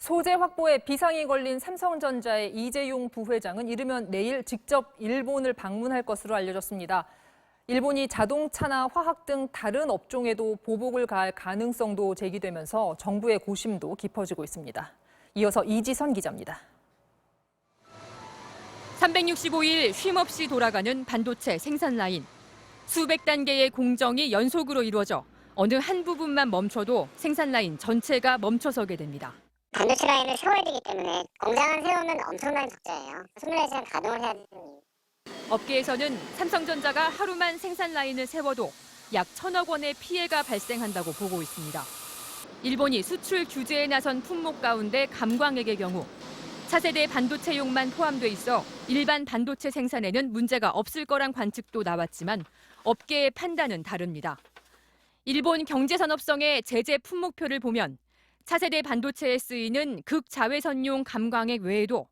소재 확보에 비상이 걸린 삼성전자의 이재용 부회장은 이르면 내일 직접 일본을 방문할 것으로 알려졌습니다. 일본이 자동차나 화학 등 다른 업종에도 보복을 가할 가능성도 제기되면서 정부의 고심도 깊어지고 있습니다. 이어서 이지선 기자입니다. 365일 쉼없이 돌아가는 반도체 생산 라인. 수백 단계의 공정이 연속으로 이루어져 어느 한 부분만 멈춰도 생산 라인 전체가 멈춰서게 됩니다. 반도체 라인을 세워야 되기 때문에 공장을 세우면 엄청난 적자예요. 24시간 가동을 해야 됩니다. 업계에서는 삼성전자가 하루만 생산 라인을 세워도 약 1,000억 원의 피해가 발생한다고 보고 있습니다. 일본이 수출 규제에 나선 품목 가운데 감광액의 경우 차세대 반도체용만 포함돼 있어 일반 반도체 생산에는 문제가 없을 거란 관측도 나왔지만 업계의 판단은 다릅니다. 일본 경제산업성의 제재 품목표를 보면 차세대 반도체에 쓰이는 극자외선용 감광액 외에도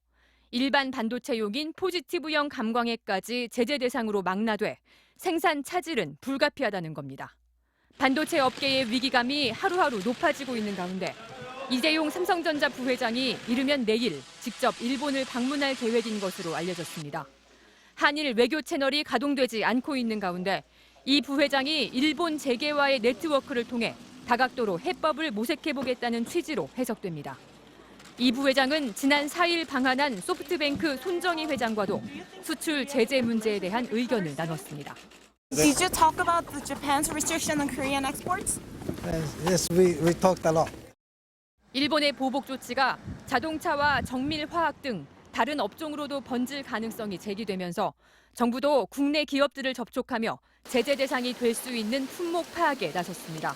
일반 반도체용인 포지티브형 감광액까지 제재 대상으로 망라돼 생산 차질은 불가피하다는 겁니다. 반도체 업계의 위기감이 하루하루 높아지고 있는 가운데 이재용 삼성전자 부회장이 이르면 내일 직접 일본을 방문할 계획인 것으로 알려졌습니다. 한일 외교 채널이 가동되지 않고 있는 가운데 이 부회장이 일본 재계와의 네트워크를 통해 다각도로 해법을 모색해보겠다는 취지로 해석됩니다. 이 부회장은 지난 4일 방한한 소프트뱅크 손정희 회장과도 수출 제재 문제에 대한 의견을 나눴습니다. Did you talk about the Japan's restriction on Korean exports? Yes, we talked a lot. 일본의 보복 조치가 자동차와 정밀화학 등 다른 업종으로도 번질 가능성이 제기되면서 정부도 국내 기업들을 접촉하며 제재 대상이 될 수 있는 품목 파악에 나섰습니다.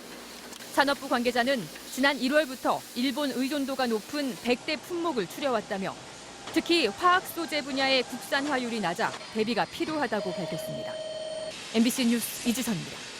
산업부 관계자는 지난 1월부터 일본 의존도가 높은 100대 품목을 추려왔다며 특히 화학 소재 분야의 국산화율이 낮아 대비가 필요하다고 밝혔습니다. MBC 뉴스 이지선입니다.